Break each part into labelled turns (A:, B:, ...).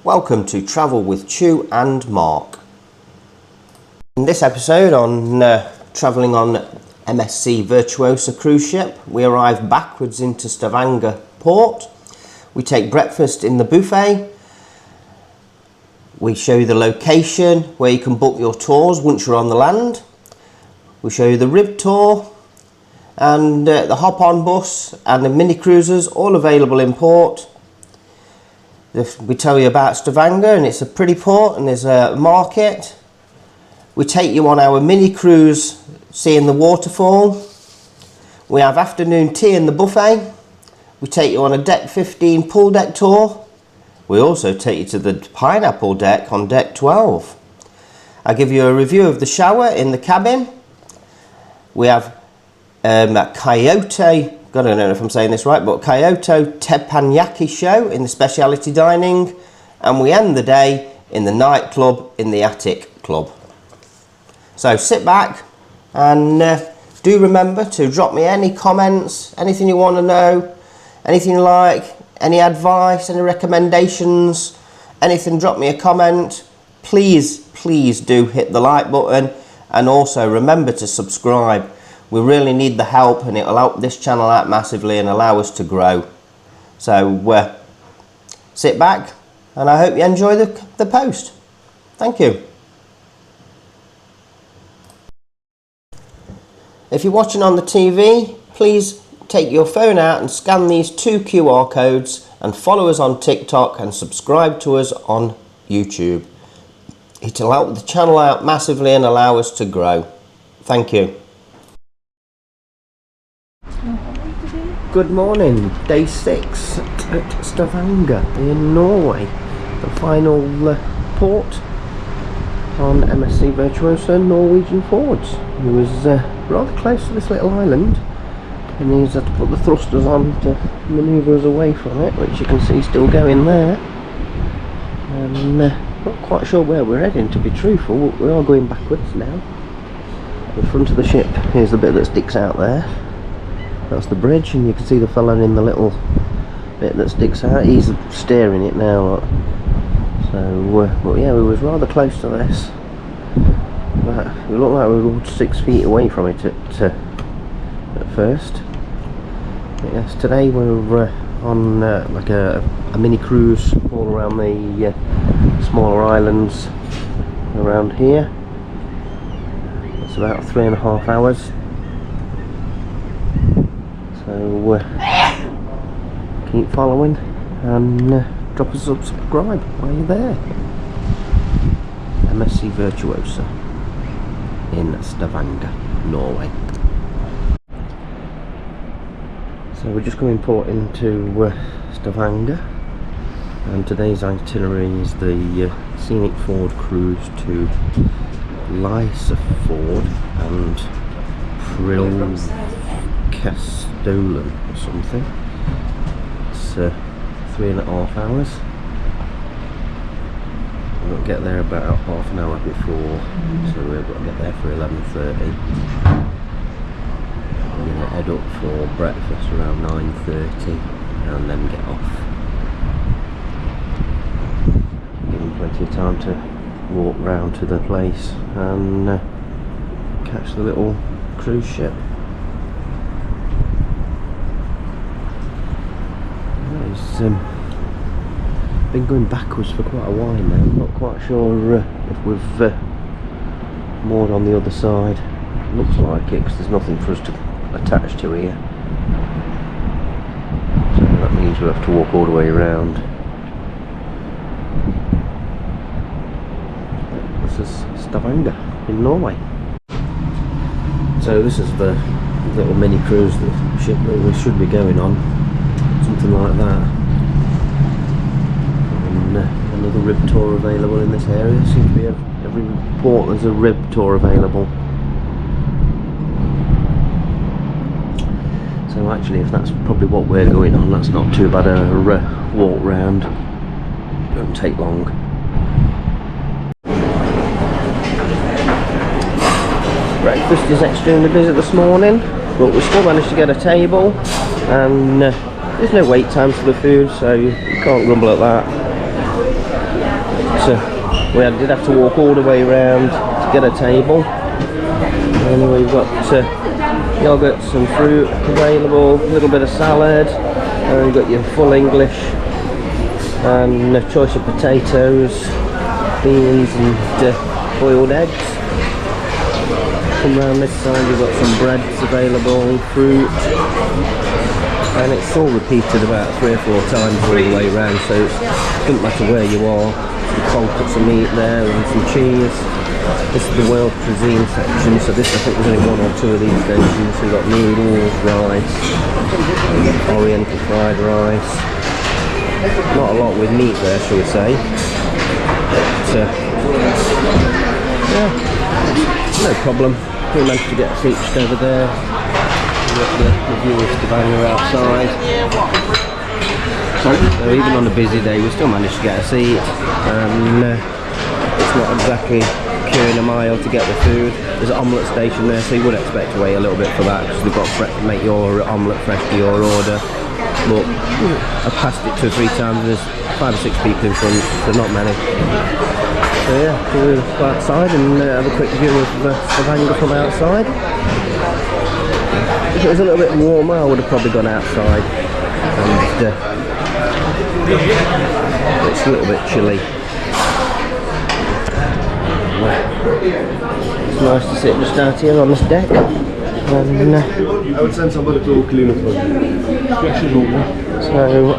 A: Welcome to Travel with Chu and Mark. In this episode on travelling on MSC Virtuosa cruise ship, we arrive backwards into Stavanger port. We take breakfast in the buffet. We show you the location where you can book your tours once you're on the land. We show you the rib tour and the hop-on bus and the mini cruisers, all available in port. We tell you about Stavanger, and it's a pretty port and there's a market. We take you on our mini cruise seeing the waterfall. We have afternoon tea in the buffet. We take you on a deck 15 pool deck tour. We also take you to the pineapple deck on deck 12. I give you a review of the shower in the cabin. We have Kaito, I don't know if I'm saying this right, but Kaito Teppanyaki show in the Speciality dining, and we end the day in the nightclub in the Attic Club. So sit back and do remember to drop me any comments, anything you want to know, anything you like, any advice, any recommendations, anything, drop me a comment. Please do hit the like button, and also remember to subscribe. We really need the help, and it'll help this channel out massively and allow us to grow. So sit back and I hope you enjoy the post. Thank you. If you're watching on the TV, please take your phone out and scan these 2 QR codes and follow us on TikTok and subscribe to us on YouTube. It'll help the channel out massively and allow us to grow. Thank you. Good morning, day 6 at Stavanger in Norway, the final port on MSC Virtuosa Norwegian Fjords. He was rather close to this little island, and he's had to put the thrusters on to manoeuvre us away from it, which you can see still going there. Not quite sure where we're heading, to be truthful. We are going backwards now. The front of the ship, here's the bit that sticks out there. That's the bridge, and you can see the fella in the little bit that sticks out. He's steering it now. So, but yeah, we was rather close to this. But we looked like we were 6 feet away from it at first. But yes, today we're on like a mini cruise all around the smaller islands around here. It's about 3.5 hours. So keep following and drop us a subscribe while you're there. MSC Virtuosa in Stavanger, Norway. So we're just coming port into Stavanger, and today's itinerary is the scenic Ford cruise to Lysefjord and Castolen or something. It's 3.5 hours. We'll get there about half an hour before, so we've got to get there for 11:30. We're going to head up for breakfast around 9:30 and then get off. Give them plenty of time to walk round to the place and catch the little cruise ship. It's been going backwards for quite a while now. I'm not quite sure if we've moored on the other side. Looks like it, because there's nothing for us to attach to here. So that means we'll have to walk all the way around. This is Stavanger in Norway. So this is the little mini cruise, the ship that we should be going on. Something like that. And another rib tour available in this area. Seems to be every port there's a rib tour available. So actually, if that's probably what we're going on, that's not too bad a walk round. Don't take long. Breakfast is extremely busy this morning, but we still managed to get a table, and there's no wait times for the food, so you can't grumble at that. did have to walk all the way around to get a table. Anyway, we've got yogurts and fruit available, a little bit of salad, and you've got your full English and a choice of potatoes, beans and boiled eggs. Come round this side, you've got some breads available, fruit, and it's all repeated about 3 or 4 times all the way around, so it doesn't matter where you are. Some cold cuts of meat there and some cheese. This is the world cuisine section, so this, I think there's only 1 or 2 of these stations. So we've got noodles, rice, oriental fried rice. Not a lot with meat there, shall we say. But yeah, no problem. We managed to get a seat just over there. We've got the view of Stavanger outside. So even on a busy day, we still managed to get a seat. It's not exactly queuing a mile to get the food. There's an omelette station there, so you would expect to wait a little bit for that, because they've got to make your omelette fresh to your order. But I've passed it 2 or 3 times. There's 5 or 6 people in front, so not many. So yeah, we'll go outside and have a quick view of Stavanger from outside. If it was a little bit warmer, I would have probably gone outside. And it's a little bit chilly. It's nice to sit just out here on this deck. And,
B: I would send somebody to clean it for you.
A: So,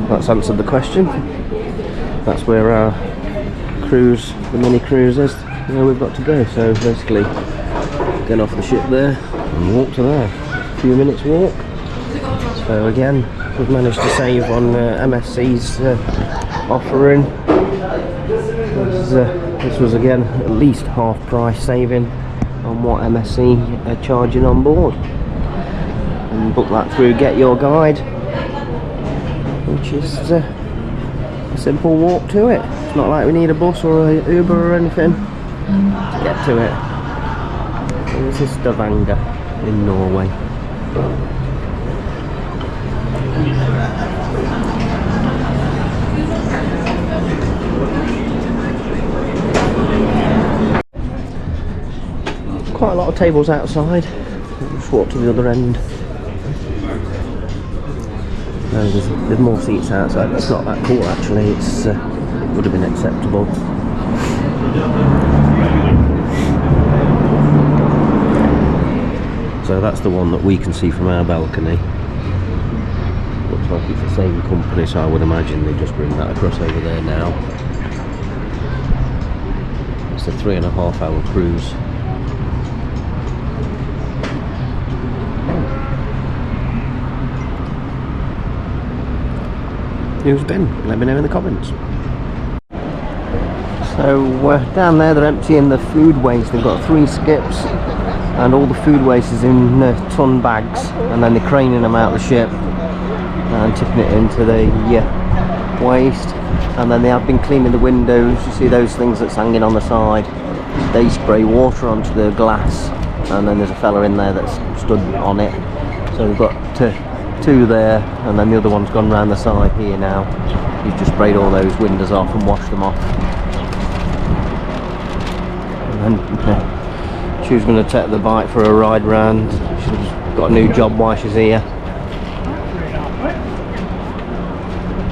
A: that's answered the question. That's where our cruise, the mini cruise is, where we've got to go. So basically, get off the ship there and walk to there. A few minutes walk. So again, we've managed to save on MSC's offering. This was again at least half price saving on what MSC are charging on board. And book that through Get Your Guide, which is a simple walk to it. It's not like we need a bus or a Uber or anything to get to it. This is Stavanger in Norway. Quite a lot of tables outside. Just walk to the other end. No, there's more seats outside. It's not that cool actually. It would have been acceptable. So that's the one that we can see from our balcony. Looks like it's the same company, so I would imagine they just bring that across over there now. It's a 3.5 hour cruise. Who's been? Let me know in the comments. So down there they're emptying the food waste. They've got 3 skips and all the food waste is in ton bags, and then they're craning them out of the ship and tipping it into the waste. And then they have been cleaning the windows. You see those things that's hanging on the side? They spray water onto the glass, and then there's a fella in there that's stood on it. So we've got 2 there, and then the other one's gone round the side here now. He's just sprayed all those windows off and washed them off. And then she was going to take the bike for a ride round. She's got a new job while she's here.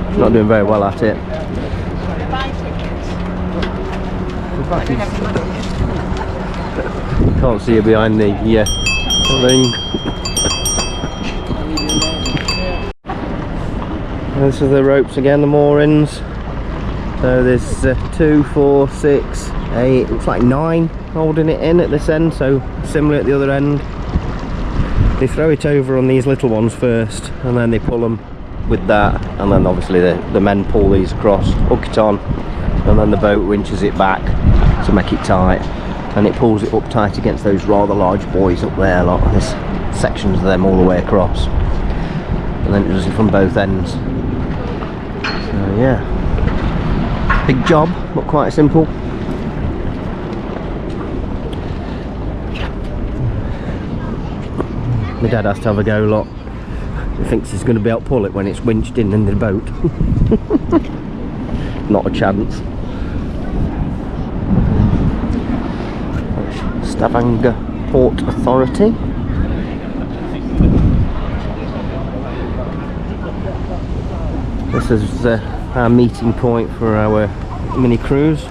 A: She's not doing very well at it. Can't see her behind the thing. This is the ropes again, the moorings. So there's 2, 4, 6, 8, looks like 9 holding it in at this end, so similar at the other end. They throw it over on these little ones first, and then they pull them with that, and then obviously the men pull these across, hook it on, and then the boat winches it back to make it tight, and it pulls it up tight against those rather large buoys up there. There's sections of them all the way across, and then it does it from both ends. So yeah, big job, but quite simple. My dad has to have a go lot. He thinks he's going to be able to pull it when it's winched in the boat. Not a chance. Stavanger Port Authority. This is our meeting point for our mini cruise.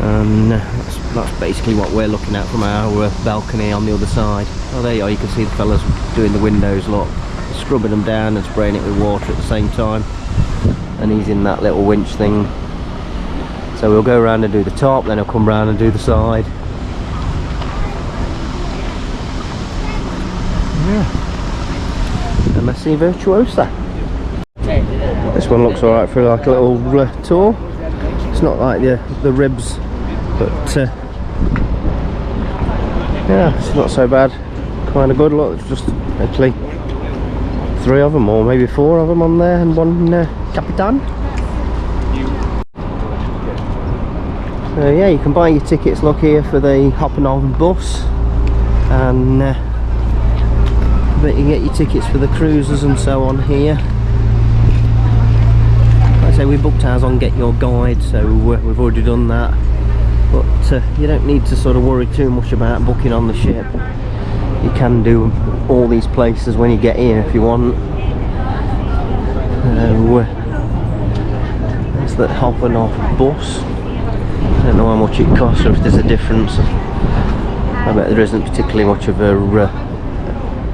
A: And that's basically what we're looking at from our balcony on the other side. Oh, there you are, you can see the fellas doing the windows, look, scrubbing them down and spraying it with water at the same time. And he's in that little winch thing. So we'll go around and do the top, then he'll come round and do the side. Yeah. MSC Virtuosa. This one looks alright for like a little tour. It's not like the ribs, but yeah, it's not so bad. Kind of good. Look, it's just actually 3 of them, or maybe 4 of them on there, and one Capitan. Yeah, you can buy your tickets, look here, for the hopping on bus, and but you can get your tickets for the cruises and so on here. Like I say, we booked ours on Get Your Guide, so we've already done that. But you don't need to sort of worry too much about booking on the ship. You can do all these places when you get here if you want. It's that hopping off bus. I don't know how much it costs or if there's a difference. I bet there isn't particularly much of a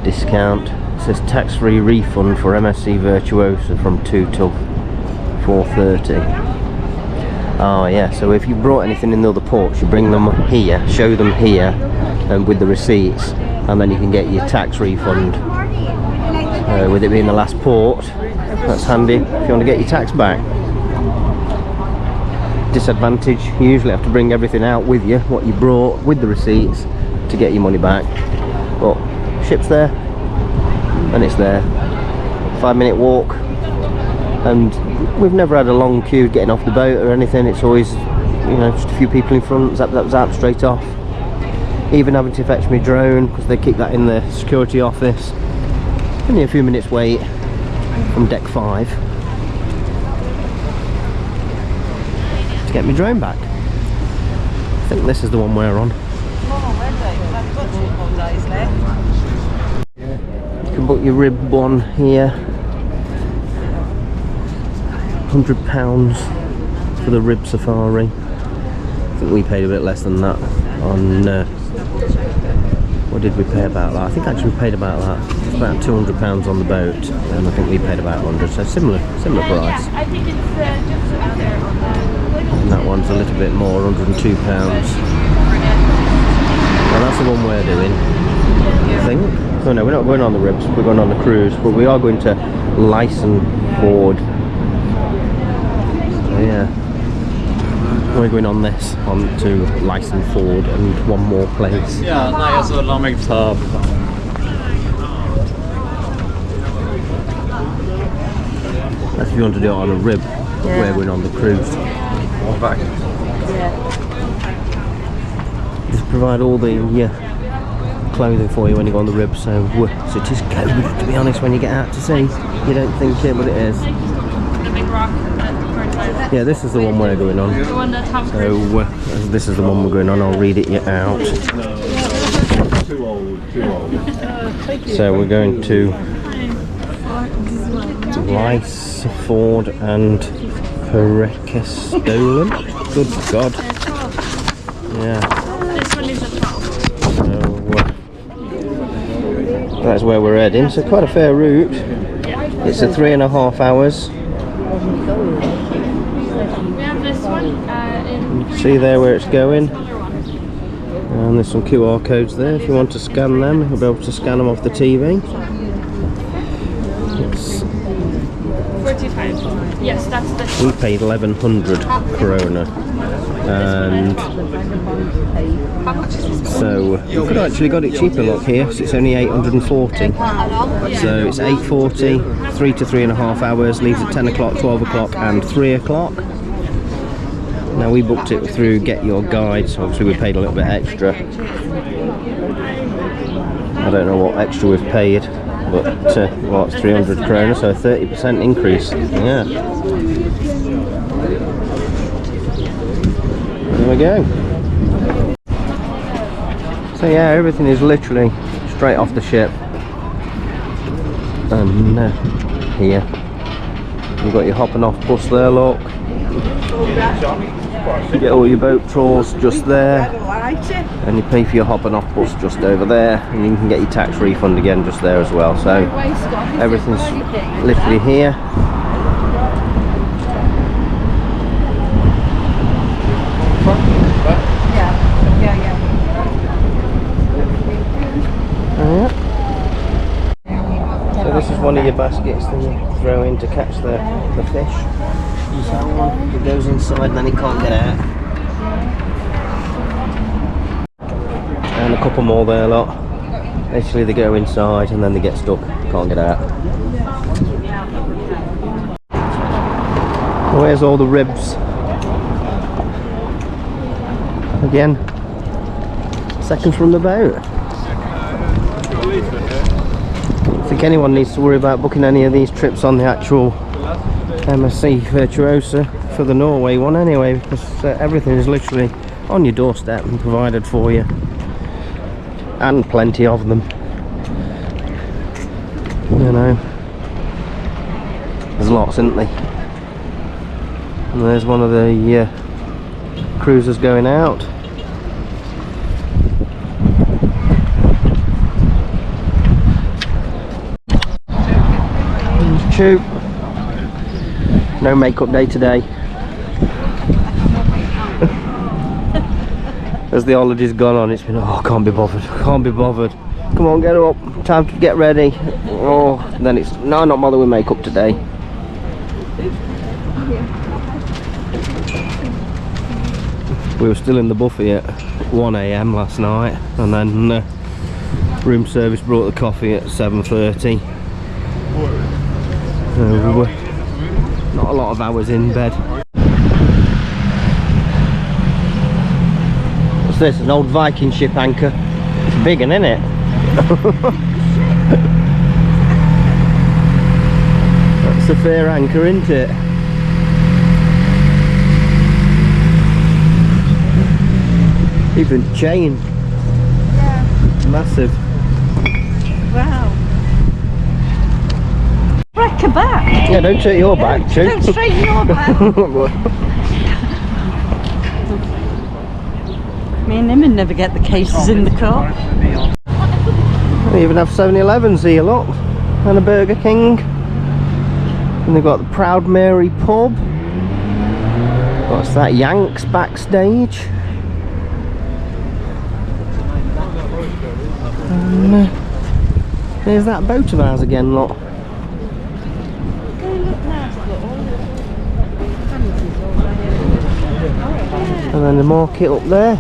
A: discount. It says tax-free refund for MSC Virtuosa from 2 till 4:30. Oh yeah, so if you brought anything in the other ports, you bring them here, show them here, and with the receipts, and then you can get your tax refund. With it being the last port, that's handy if you want to get your tax back. Disadvantage, you usually have to bring everything out with you, what you brought, with the receipts, to get your money back. But ship's there, and it's there. 5-minute walk, and we've never had a long queue getting off the boat or anything. It's always, you know, just a few people in front. That was out straight off. Even having to fetch my drone because they keep that in the security office. Only a few minutes wait from deck 5 to get my drone back. I think this is the one we're on. You can book your rib one here. £100 for the rib safari. I think we paid a bit less than that on what did we pay about that? I think actually we paid about that. It's about £200 on the boat, and I think we paid about 100, so similar price.
C: I think it's just out there on the...
A: And that one's a little bit more, £102. Well, that's the one we're doing, I think. Oh no, we're not going on the ribs, we're going on the cruise, but we are going to Lyson Ford. Yeah, we're going on this, on to Lyson Ford and one more place.
D: Ja, nej, alltså la mig ta.
A: That's if you want to do it on a rib, we're going on the cruise.
D: Back.
A: Just provide all the clothing for you when you go on the rib, so it is cold, to be honest, when you get out to sea. You don't think it, but it is.
C: The big rock.
A: Yeah, this is the one we're going on.
C: The one that
A: So this is the one we're going on. I'll read it out.
D: Too old.
A: So we're going to Lyson Ford and Perekestolen. Good God. Yeah.
C: This one is a 12.
A: So that's where we're heading. So quite a fair route. It's a 3.5 hours.
C: We have this one in...
A: See there where it's going. And there's some QR codes there if you want to scan them. You'll be able to scan them off the TV. It's
C: 45. Yes, that's the...
A: We paid 1,100 krona, and
C: How much is this?
A: so you could actually got it cheaper. Look here, so it's only 840. So it's 840, 3 to 3.5 hours. Leaves at 10 o'clock, 12 o'clock, and 3 o'clock. Now we booked it through Get Your Guide, so obviously we paid a little bit extra. I don't know what extra we've paid, but well, it's 300 krona, so a 30% increase. Yeah. There we go. So yeah, everything is literally straight off the ship. And here you've got your hopping off bus there, look. You get all your boat tours just there, and you pay for your hopping off bus just over there, and you can get your tax refund again just there as well. So everything's literally here. So this is one of your baskets that you throw in to catch the fish. So it goes inside and then it can't get out. And a couple more there, lot. Basically they go inside and then they get stuck, can't get out. Where's all the ribs? Again, seconds from the boat. I think anyone needs to worry about booking any of these trips on the actual MSC Virtuosa for the Norway one anyway, because everything is literally on your doorstep and provided for you, and plenty of them, you know. There's lots, isn't there? And there's one of the cruisers going out. Chew. No makeup day today. As the holiday's gone on, it's been, oh, can't be bothered, can't be bothered. Come on, get up, time to get ready. Oh, then it's, no, not bother with makeup today. We were still in the buffet at 1 AM last night, and then room service brought the coffee at 7:30. So we were not a lot of hours in bed. What's this? An old Viking ship anchor. It's a big one, isn't it? That's a fair anchor, isn't it? Even chain.
C: Yeah.
A: Massive.
C: Wow. Break a back.
A: Yeah, don't turn your back, Chu.
C: Don't straighten your back. Me and him would never get the cases in the car.
A: They even have 7-Elevens here, look, and a Burger King. And they've got the Proud Mary pub. What's that? Yanks backstage. And there's that boat of ours again, look. And then the market up there.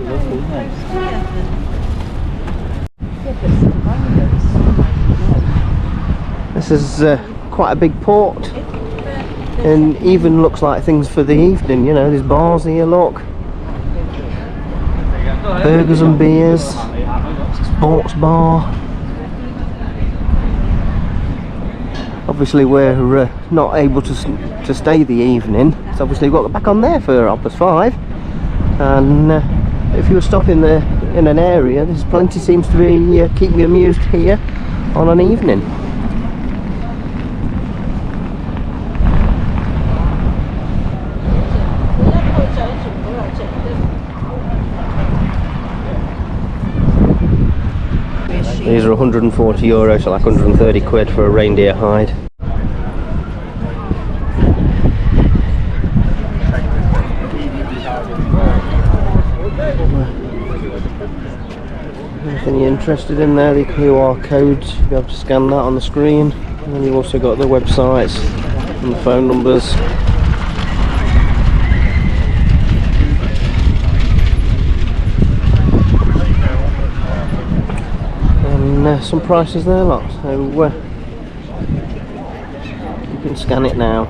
A: This is quite a big port, and even looks like things for the evening, you know. There's bars here, look. Burgers and beers, sports bar. Obviously we're not able to stay the evening, so obviously we've got to go back on there for 5:30. And if you were stopping there in an area, there's plenty seems to be keep me amused here on an evening. These are €140, so like 130 quid for a reindeer hide. Anything you're interested in there, the QR codes, you'll be able to scan that on the screen. And then you've also got the websites and the phone numbers. And some prices there, lot. So you can scan it now.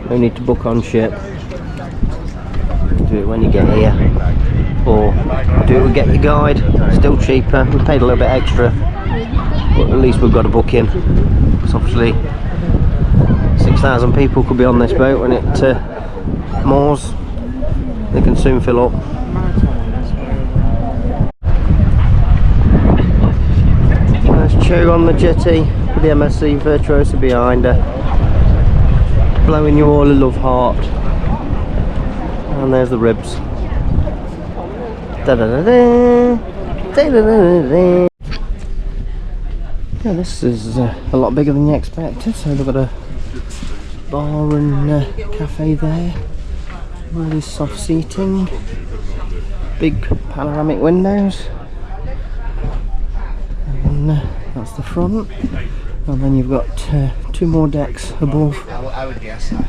A: No need to book on ship. Do it when you get here, or do it with Get Your Guide. Still cheaper. We paid a little bit extra, but at least we've got a booking. Because obviously 6,000 people could be on this boat when it Moors. They can soon fill up. There's Chu on the jetty with the MSC Virtuosa behind her, blowing you all a love heart. And there's the ribs. Da -da -da -da. Da -da -da -da -da. Yeah, this is a lot bigger than you expected. So they've got a bar and cafe there. All this soft seating, big panoramic windows, and that's the front. And then you've got 2 more decks above.
E: I would guess that.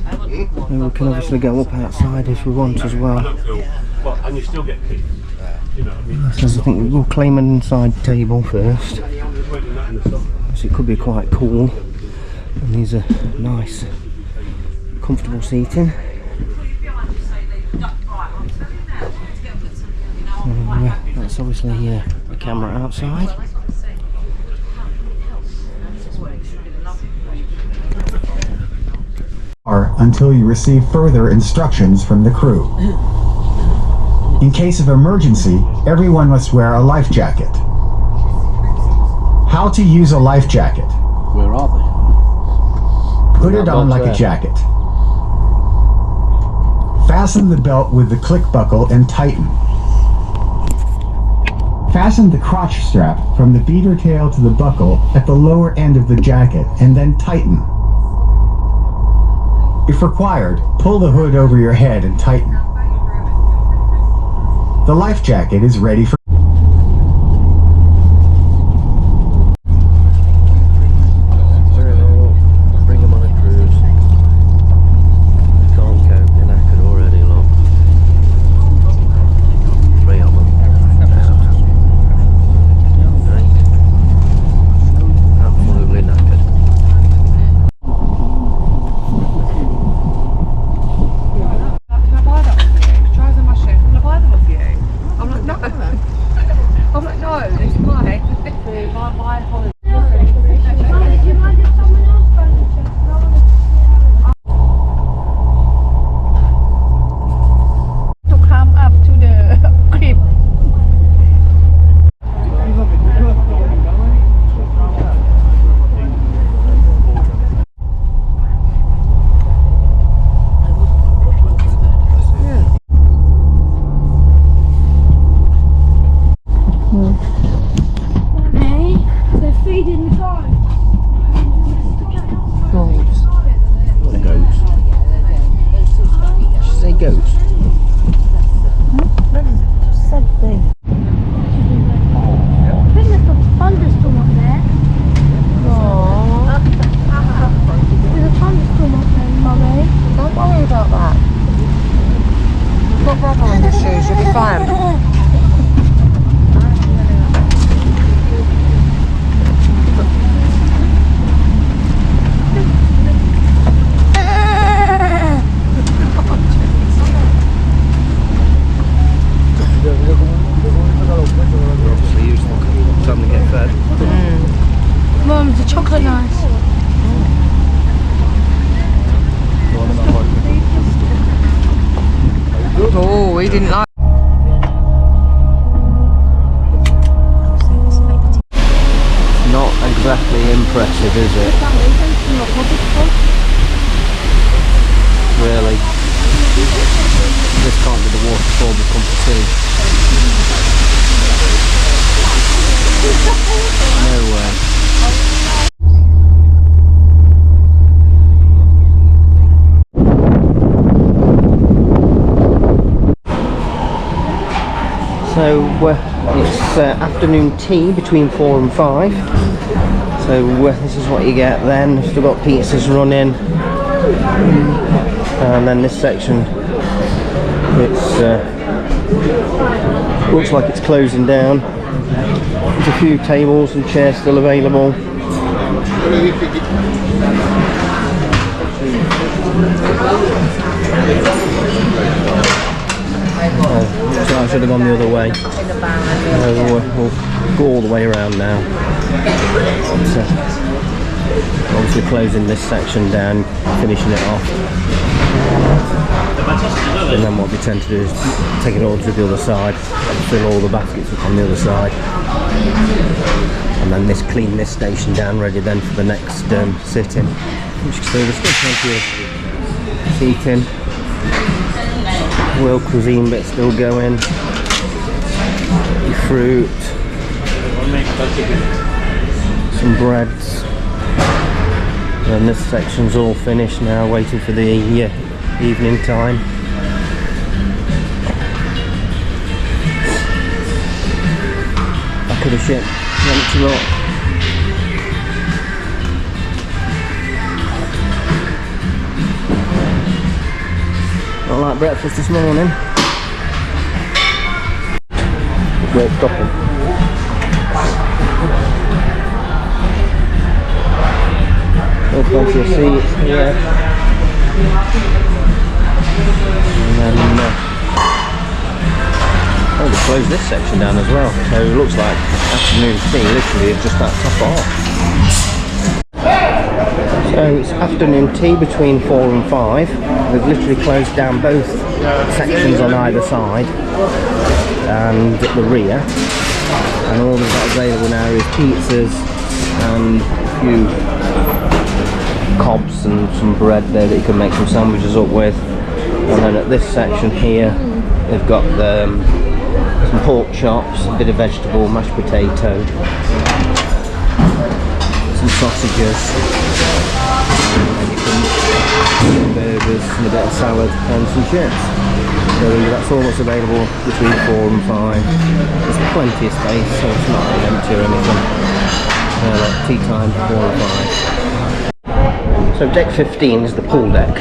A: And we can obviously go up outside if we want as well.
B: And you still get peace. You know, I mean,
A: So I think we'll claim an inside table first. So it could be quite cool. And these are nice, comfortable seating. That's obviously a camera outside.
F: Until you receive further instructions from the crew. In case of emergency, everyone must wear a life jacket. How to use a life jacket?
D: Where are they?
F: Put it on like a jacket. Fasten the belt with the click buckle and tighten. Fasten the crotch strap from the beater tail to the buckle at the lower end of the jacket and then tighten. If required, pull the hood over your head and tighten. The life jacket is ready for
A: Bring them on a cruise. Can't cope, they're knackered already, look. 3 of them. Right. Absolutely knackered.
G: Mum, the chocolate nice. Oh, he didn't like.
A: Not exactly impressive, is it? Really? This can't be the waterfall we've come to see. No way. So it's afternoon tea between 4 and 5. So this is what you get then. We've still got pizzas running, and then this section, it's looks like it's closing down. There's a few tables and chairs still available. So I should have gone the other way. We'll go all the way around now. So, obviously closing this section down, finishing it off. And then what we tend to do is take it all to the other side, fill all the baskets up on the other side, and then clean this station down, ready then for the next sitting. Which is still plenty of seating. World cuisine bit still going. Your fruit, some breads. And this section's all finished now, waiting for the evening time. Back of the ship, empty lot. Not like breakfast this morning. Great stopping. There's plenty of seats here. And then they closed this section down as well. So it looks like afternoon tea literally is just that top off. So it's afternoon tea between 4 and 5. They've literally closed down both sections on either side and at the rear. And all they've got available now is pizzas and a few cobs and some bread there that you can make some sandwiches up with. And then at this section here they've got some pork chops, a bit of vegetable, mashed potato, some sausages, burgers and a bit of salad and some chips. So that's all that's available between 4 and 5. There's plenty of space, so it's not empty or anything. Like tea time, 4 and 5. So deck 15 is the pool deck.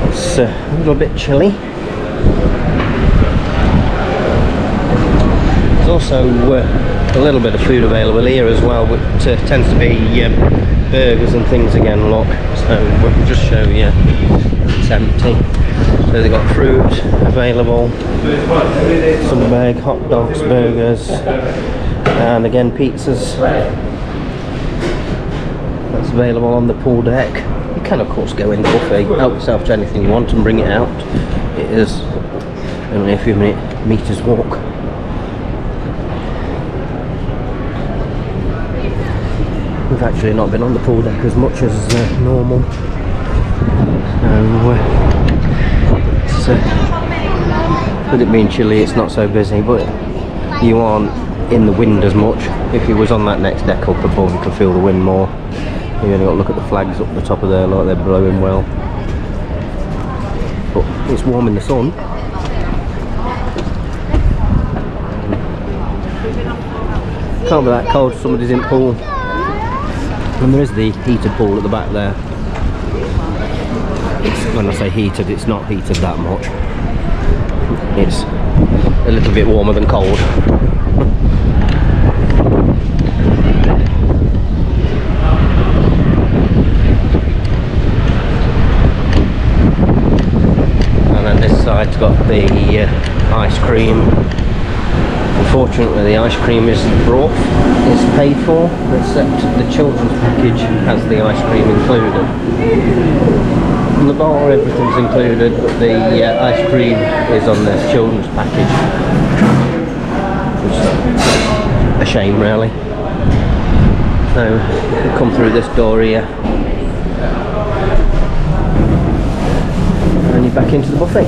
A: It's a little bit chilly. There's also a little bit of food available here as well, but tends to be burgers and things again, look. So we'll just show you it's empty. So they've got fruit available, some bag, hot dogs, burgers, and again pizzas. That's available on the pool deck. You can of course go in the buffet, help yourself to anything you want and bring it out. It is only a few meters walk. We've actually not been on the pool deck as much as normal. With it being chilly, it's not so busy, but you aren't in the wind as much. If you was on that next deck up above, you can feel the wind more. You only got to look at the flags up the top of there, like they're blowing well. But it's warm in the sun. Can't be that cold if somebody's in the pool. And there is the heated pool at the back there. When I say heated, it's not heated that much. It's a little bit warmer than cold. And then this side's got the ice cream. Unfortunately the ice cream isn't brought, it's paid for, except the children's package has the ice cream included. On the bar everything's included, but the ice cream is on the children's package, which is a shame really. So you come through this door here and you're back into the buffet.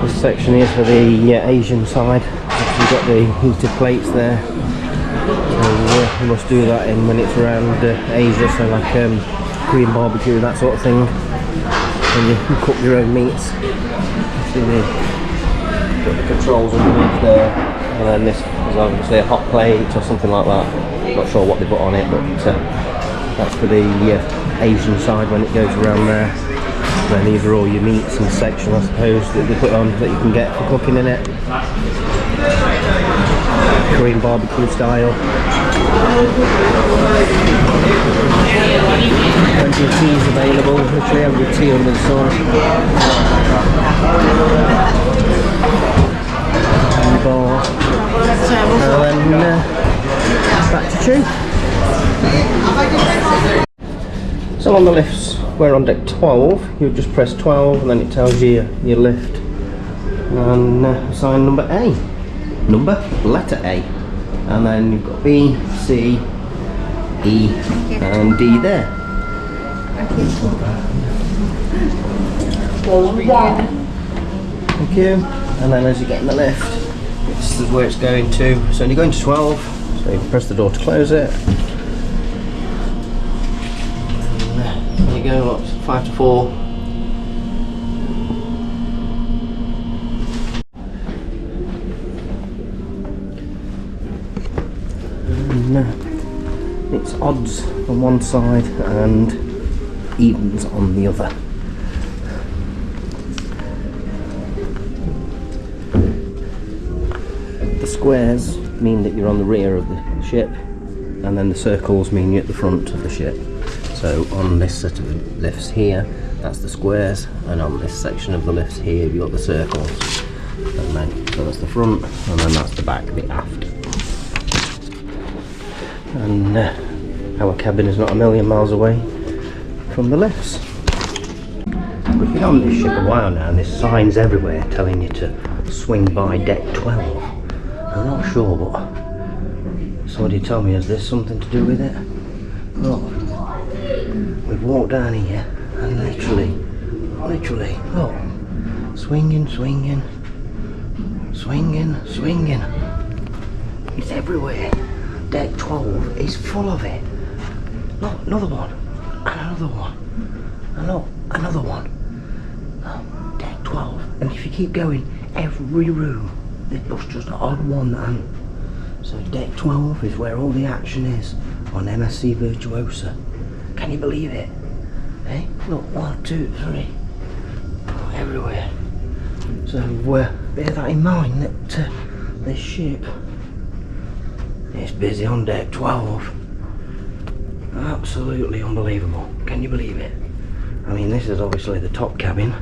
A: This section is for the Asian side. We've got the heated plates there. So you must do that in when it's around Asia, so like Korean barbecue, that sort of thing. And you cook your own meats. See the got the controls underneath there, and then this is obviously a hot plate or something like that. Not sure what they put on it, but that's for the Asian side when it goes around there. And these are all your meats and section, I suppose, that they put on that you can get for cooking in it. Korean barbecue style. Plenty of teas available, literally every tea under the sun. And bar. And then back to Chew. So on the lifts, we're on deck 12. You just press 12 and then it tells you your lift. And assign number A. Letter A. And then you've got B, C, E and D there. Thank you. And then as you get in the lift, this is where it's going to. So you're going to 12, so you press the door to close it. And there you go, look, 5 to 4. And it's odds on one side and evens on the other. The squares mean that you're on the rear of the ship, and then the circles mean you're at the front of the ship. So on this set of lifts here, that's the squares, and on this section of the lifts here, you've got the circles. And then, so that's the front, and then that's the back, the aft. And our cabin is not a million miles away from the lifts. We've been on this ship a while now, and there's signs everywhere telling you to swing by deck 12. I'm not sure, but somebody told me, has this something to do with it? Look, we've walked down here and literally, look, swinging. It's everywhere. Deck 12 is full of it. Look, another one, another one, and look, another one. Look, deck 12. And if you keep going, every room, there's just an odd one. And so deck 12 is where all the action is on MSC Virtuosa. Can you believe it? Hey, look, 1, 2, 3, everywhere. So bear that in mind that this ship is busy on deck 12. Absolutely unbelievable. Can you believe it? I mean, this is obviously the top cabin,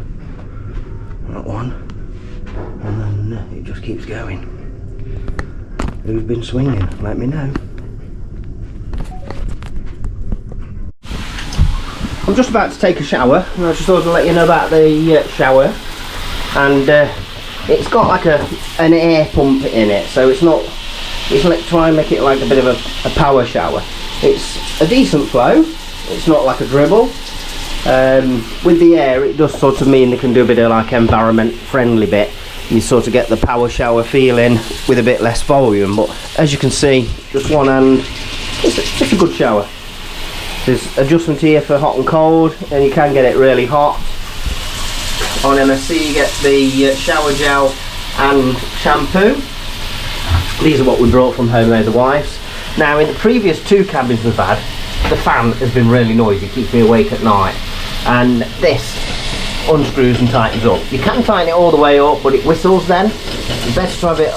A: that one, and then it just keeps going. Who's been swinging? Let me know. I'm just about to take a shower, and I just thought I'd let you know about the shower. And it's got like an air pump in it, so it's not. It's like try and make it like a bit of a power shower. It's a decent flow. It's not like a dribble. With the air, it does sort of mean they can do a bit of like environment friendly bit. You sort of get the power shower feeling with a bit less volume. But as you can see, just one hand, it's a good shower. There's adjustment here for hot and cold, and you can get it really hot. On MSC you get the shower gel and shampoo. These are what we brought from home, they're the wives. Now in the previous 2 cabins we've had, the fan has been really noisy, it keeps me awake at night. And this unscrews and tightens up. You can tighten it all the way up, but it whistles then. It's best to have it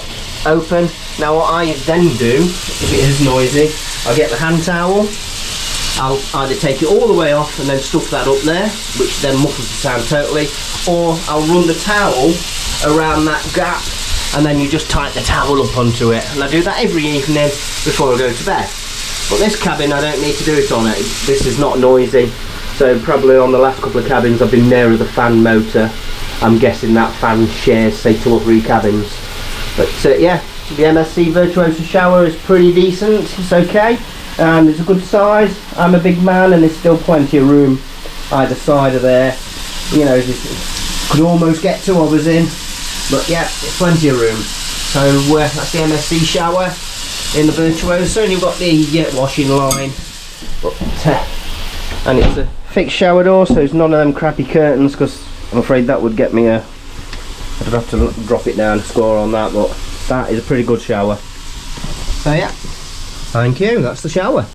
A: open. Now what I then do, if it is noisy, I get the hand towel. I'll either take it all the way off and then stuff that up there, which then muffles the sound totally, or I'll run the towel around that gap and then you just tighten the towel up onto it. And I do that every evening before I go to bed. But this cabin I don't need to do it on it. This is not noisy. So probably on the last couple of cabins I've been nearer the fan motor. I'm guessing that fan shares say 2 or 3 cabins. But yeah, the MSC Virtuosa shower is pretty decent. It's okay. And it's a good size. I'm a big man and there's still plenty of room either side of there. You know, could almost get 2 of us in, but yeah, there's plenty of room. So that's the MSC shower in the Virtuosa, and you've got the washing line. But, and it's a fixed shower door, so it's none of them crappy curtains, because I'm afraid that would get me I'd have to drop it down to score on that, but that is a pretty good shower. So yeah. Thank you, that's the shower.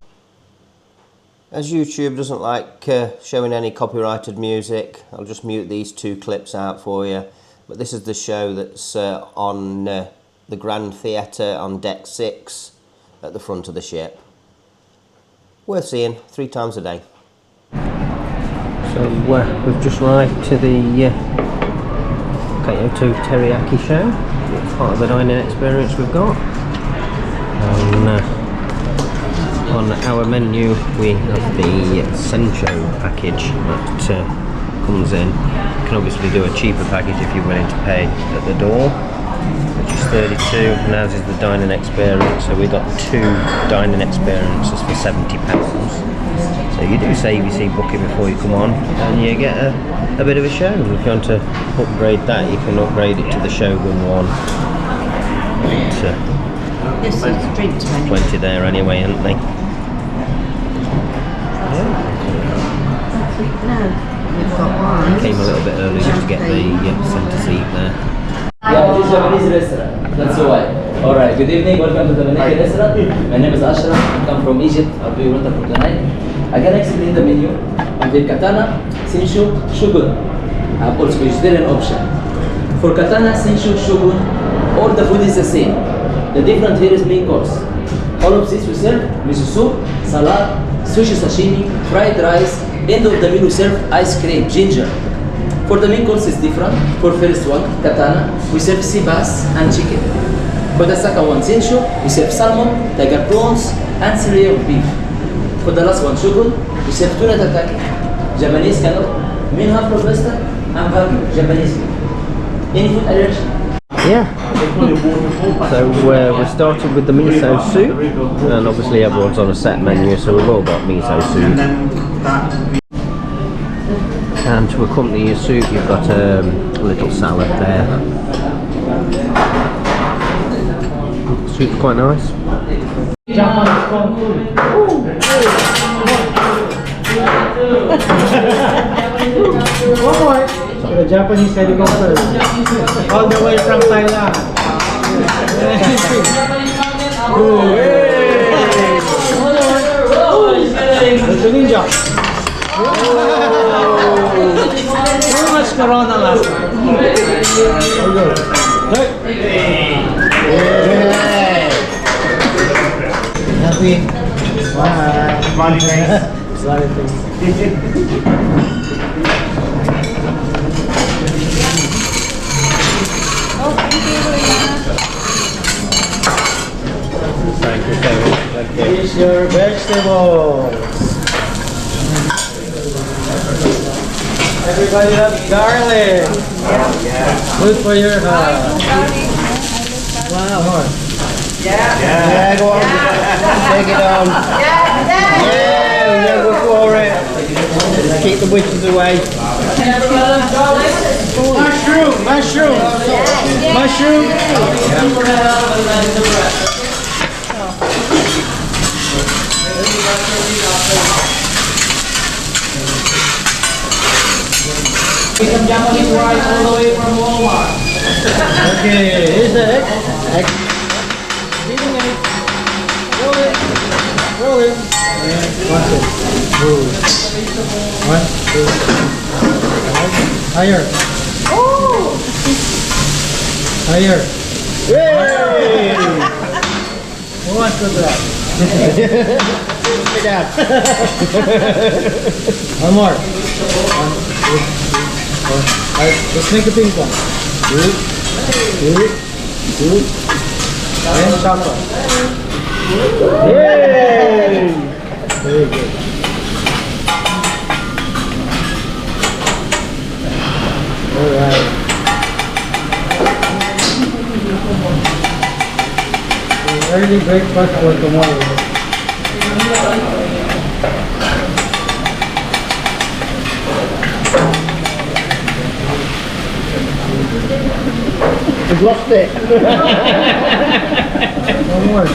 A: As YouTube doesn't like showing any copyrighted music, I'll just mute these 2 clips out for you. But this is the show that's on the Grand Theatre on deck 6 at the front of the ship. Worth seeing 3 times a day. So we've just arrived to the Kaito Teppanyaki show. It's part of the dining experience we've got. On our menu we have the Sencho package that comes in. You can obviously do a cheaper package if you're willing to pay at the door, which is 32, and ours is the dining experience. So we got 2 dining experiences for £70. So you do save, you see, booking before you come on, and you get a bit of a show. If you want to upgrade that, you can upgrade it to the Shogun one.
C: This is drinks menu.
A: Plenty there anyway, aren't they?
C: We've got one.
A: Came a little bit early just to get the centre seat there.
E: Yeah, it is Japanese restaurant. That's why. Alright, good evening. Welcome to the Maneki restaurant. My name is Ashraf. I come from Egypt. I'll be your waiter for tonight. I can explain the menu. On the katana, senshu, shogun. I have also vegetarian option. For katana, senshu, shogun, all the food is the same. The different here is main course. All of this we serve miso soup, salad, sushi sashimi, fried rice. End of the menu serve ice cream, ginger. For the main course is different. For first one, katana, we serve sea bass and chicken. For the second one, senshu, we serve salmon, tiger prawns, and cereal beef. For the last one, shogun, we serve tuna tataki, Japanese cannot, main half robusta, and wagyu, Japanese meat. Any food allergy?
A: Yeah. So we started with the miso soup, and obviously everyone's on a set menu, so we've all got miso soup. And to accompany your soup, you've got a little salad there. Soup's quite nice.
H: One more. The Japanese helicopter. All the way from Thailand. The ninja. Too much corona last time. Happy. Smiley face. Smiley face.
A: Thank you so much.
H: Here's your vegetables. Everybody loves garlic. Good for your heart. Wow. More.
A: Yeah, go on. Take it on. Yeah, go for it. Keep the witches away.
H: Mushroom.
E: Some Japanese rice all the way from Walmart.
H: Okay, here's the egg. Roll it. One, two. Higher. Higher. Yay! Who wants to drop? One more. 1, 2, 3, 4. Alright, let's make a ping pong. Good. And chocolate. Yay! Very good. Alright. Early breakfast for tomorrow.
A: We've lost it.
H: One more.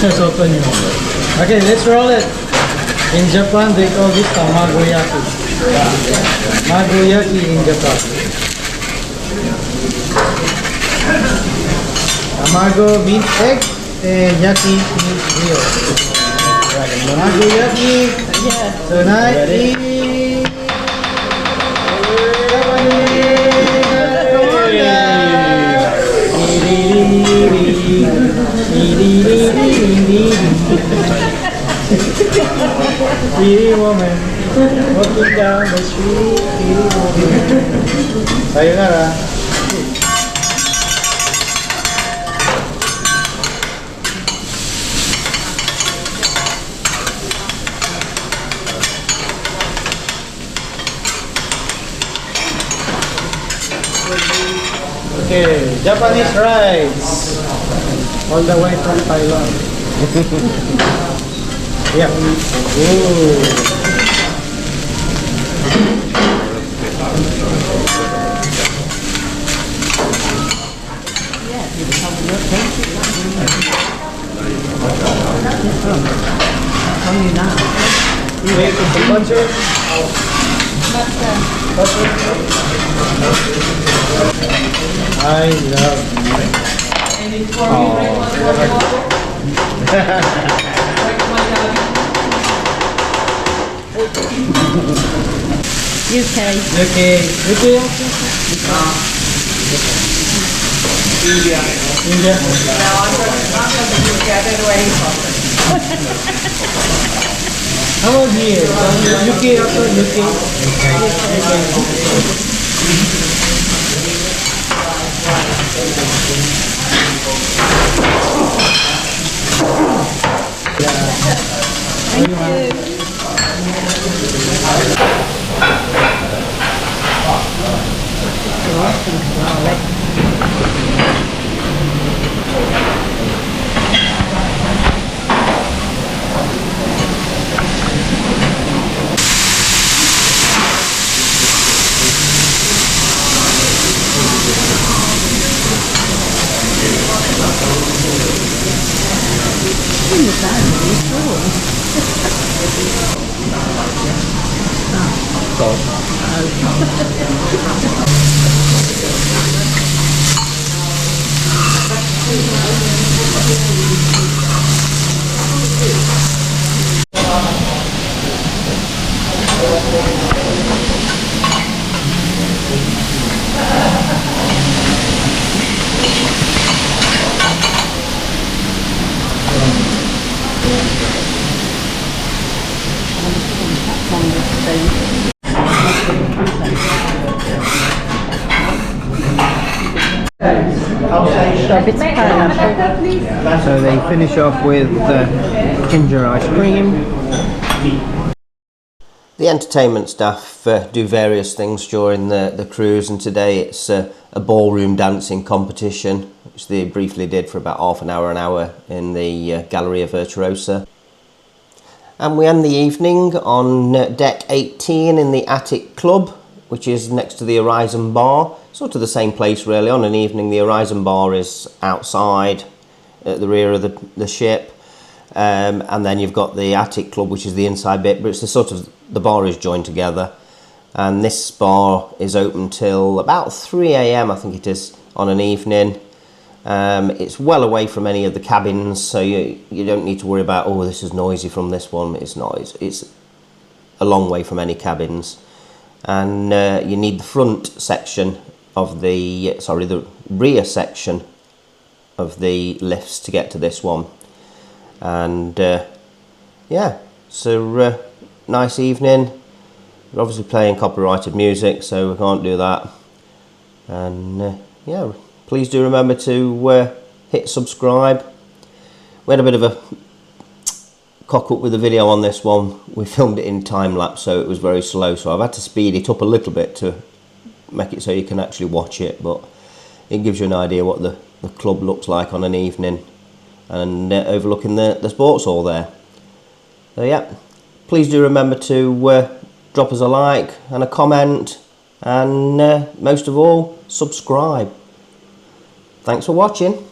H: Let's open it. Okay, let's roll it. In Japan, they call this tamagoyaki. Tamagoyaki in Japan. Tamago means egg. and yaki means real. Tamago yaki. Tonight is pretty woman walking down the street. Pretty woman. Sayonara. Okay, Japanese rice. All the way from Thailand. Yeah. Ooh.
C: Only now.
H: Wait, butter. I
C: UK.
H: India. How about here? UK also So they finish off with ginger ice cream.
A: The entertainment staff do various things during the cruise, and today it's a ballroom dancing competition, which they briefly did for about half an hour in the Galleria Virtuosa. And we end the evening on deck 18 in the Attic Club, which is next to the Horizon Bar. Sort of the same place really. On an evening the Horizon Bar is outside at the rear of the ship, and then you've got the Attic Club, which is the inside bit, but it's the bar is joined together, and this bar is open till about 3 AM I think it is on an evening. It's well away from any of the cabins, so you don't need to worry about, oh, this is noisy from this one. It's not. It's a long way from any cabins, and you need the front section of the rear section of the lifts to get to this one. And yeah, so nice evening. We're obviously playing copyrighted music, so we can't do that. And yeah, please do remember to hit subscribe. We had a bit of a cock up with the video on this one. We filmed it in time lapse, so it was very slow, so I've had to speed it up a little bit to make it so you can actually watch it, but it gives you an idea what the club looks like on an evening, and overlooking the sports hall there. So yeah, please do remember to drop us a like and a comment, and most of all, subscribe. Thanks for watching.